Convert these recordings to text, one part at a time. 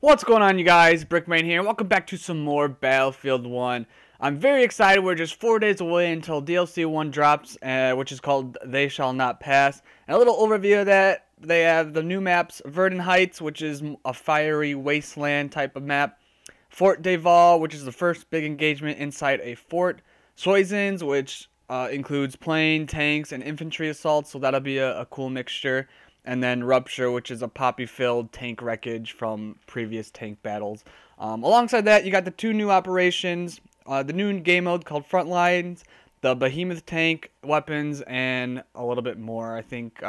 What's going on, you guys? Brickman here. Welcome back to some more Battlefield 1. I'm very excited. We're just 4 days away until DLC 1 drops, which is called They Shall Not Pass. And a little overview of that, they have the new maps, Verdant Heights, which is a fiery wasteland type of map. Fort Deval, which is the first big engagement inside a fort. Soizens, which includes plane, tanks, and infantry assaults, so that'll be a cool mixture. And then Rupture, which is a poppy-filled tank wreckage from previous tank battles. Alongside that, you got the two new operations, the new game mode called Frontlines, the Behemoth tank weapons, and a little bit more. I think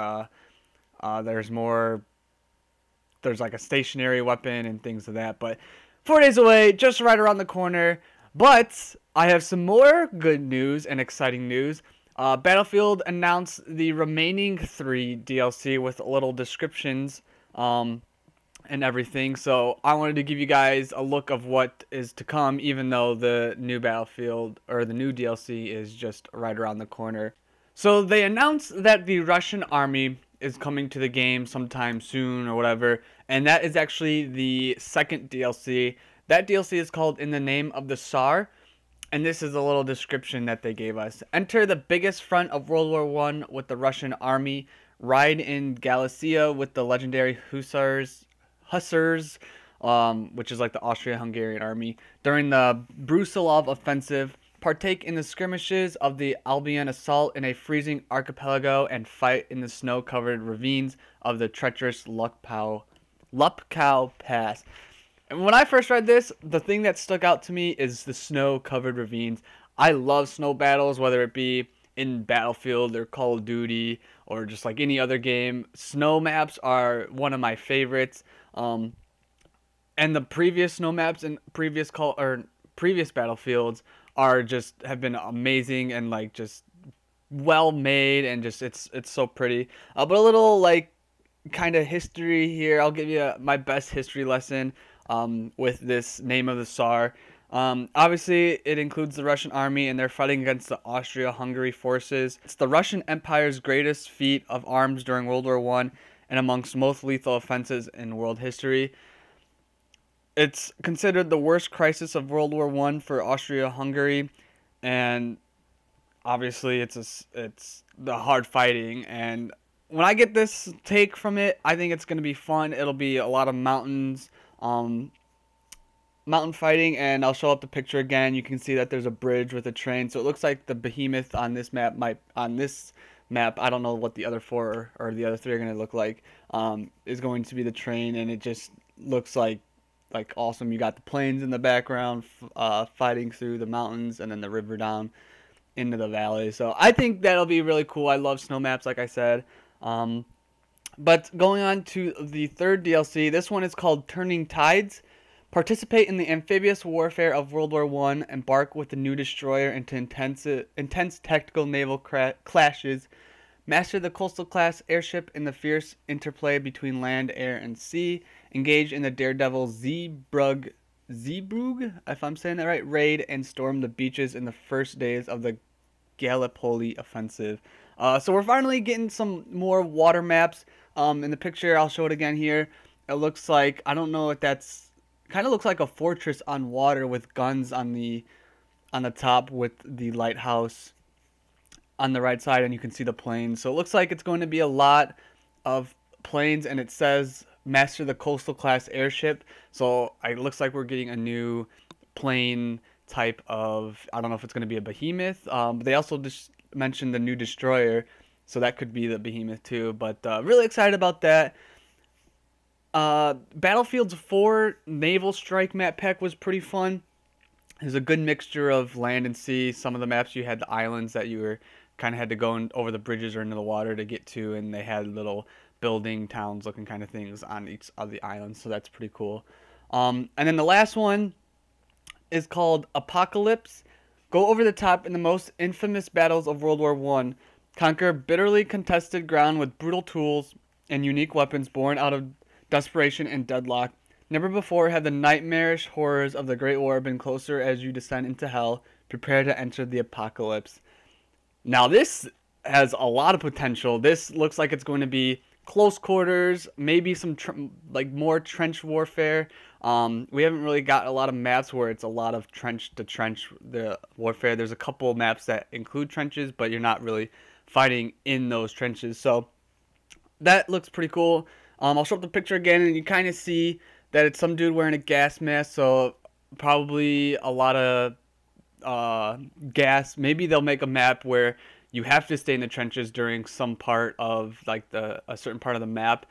there's more. There's like a stationary weapon and things of that. But 4 days away, just right around the corner. But I have some more good news and exciting news. Battlefield announced the remaining 3 DLC with little descriptions and everything. So I wanted to give you guys a look of what is to come, even though the new Battlefield or the new DLC is just right around the corner. So they announced that the Russian army is coming to the game sometime soon or whatever, and that is actually the second DLC. That DLC is called In the Name of the Tsar. And this is a little description that they gave us. Enter the biggest front of World War I with the Russian army. Ride in Galicia with the legendary Hussars, which is like the Austria-Hungarian army. During the Brusilov offensive, partake in the skirmishes of the Albion assault in a freezing archipelago and fight in the snow-covered ravines of the treacherous Lupkow Pass. And when I first read this, the thing that stuck out to me is the snow-covered ravines. I love snow battles, whether it be in Battlefield or Call of Duty or just like any other game. Snow maps are one of my favorites. And the previous snow maps and previous Battlefields have been amazing and like just well made, and just it's so pretty. But a little like kind of history here. I'll give you my best history lesson. With this Name of the Tsar. Obviously, it includes the Russian army, and they're fighting against the Austria-Hungary forces. It's the Russian Empire's greatest feat of arms during World War I, and amongst most lethal offenses in world history. It's considered the worst crisis of World War I for Austria-Hungary, and obviously, it's the hard fighting. And when I get this take from it, I think it's going to be fun. It'll be a lot of mountains. Mountain fighting, and I'll show up the picture again. You can see that there's a bridge with a train, so it looks like the Behemoth on this map I don't know what the other 4 or the other 3 are going to look like, is going to be the train, and it just looks like awesome. You got the planes in the background fighting through the mountains, and then the river down into the valley. So I think that'll be really cool. I love snow maps, like I said. But going on to the third DLC, this one is called Turning Tides. Participate in the amphibious warfare of World War I. Embark with the new destroyer into intense tactical naval clashes. Master the coastal class airship in the fierce interplay between land, air, and sea. Engage in the daredevil Zeebrugge, if I'm saying that right, raid, and storm the beaches in the first days of the Gallipoli offensive. So we're finally getting some more water maps. In the picture, I'll show it again here. It looks like, I don't know if that's, kind of looks like a fortress on water with guns on the top, with the lighthouse on the right side, and you can see the planes. So it looks like it's going to be a lot of planes, and it says master the coastal class airship. So it looks like we're getting a new plane type of, I don't know if it's going to be a Behemoth. But they also just mentioned the new destroyer, so that could be the Behemoth too. But really excited about that. Battlefield's 4 Naval Strike map pack was pretty fun. There's a good mixture of land and sea. Some of the maps you had the islands that you were kind of had to go over the bridges or into the water to get to, and they had little building towns looking kind of things on each of the islands, so that's pretty cool. And then the last one is called Apocalypse. Go over the top in the most infamous battles of World War I. Conquer bitterly contested ground with brutal tools and unique weapons born out of desperation and deadlock. Never before had the nightmarish horrors of the Great War been closer as you descend into hell. Prepare to enter the apocalypse. Now this has a lot of potential. This looks like it's going to be close quarters, maybe some like more trench warfare. We haven't really got a lot of maps where it's a lot of trench to trench the warfare. There's a couple maps that include trenches, but you're not really fighting in those trenches. So that looks pretty cool. I'll show up the picture again, and you kind of see that it's some dude wearing a gas mask. So probably a lot of gas. Maybe they'll make a map where you have to stay in the trenches during some part of like a certain part of the map,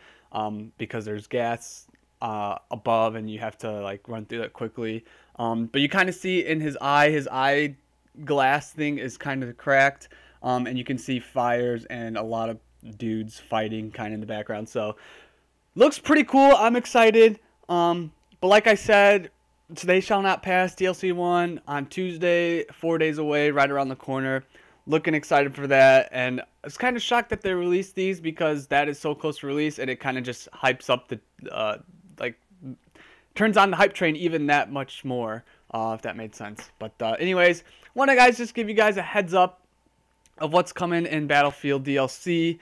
because there's gas above and you have to like run through that quickly. But you kind of see in his eye glass thing is kind of cracked, and you can see fires and a lot of dudes fighting kind of in the background. So looks pretty cool. I'm excited. But like I said, They Shall Not Pass DLC 1 on Tuesday, 4 days away, right around the corner. Looking excited for that, and I was kind of shocked that they released these because that is so close to release, and it kind of just hypes up the turns on the hype train even that much more, if that made sense. But anyways, want to just give you guys a heads up of what's coming in Battlefield DLC.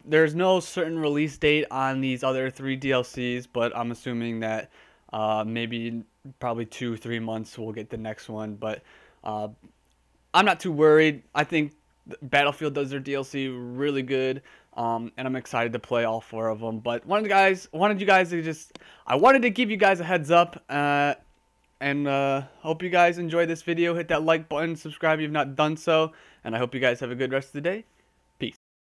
There's no certain release date on these other 3 DLCs, but I'm assuming that maybe probably 2-3 months we'll get the next one. But I'm not too worried. I think Battlefield does their DLC really good, and I'm excited to play all 4 of them. But I wanted to give you guys a heads up, and hope you guys enjoyed this video. Hit that like button, subscribe if you've not done so, and I hope you guys have a good rest of the day.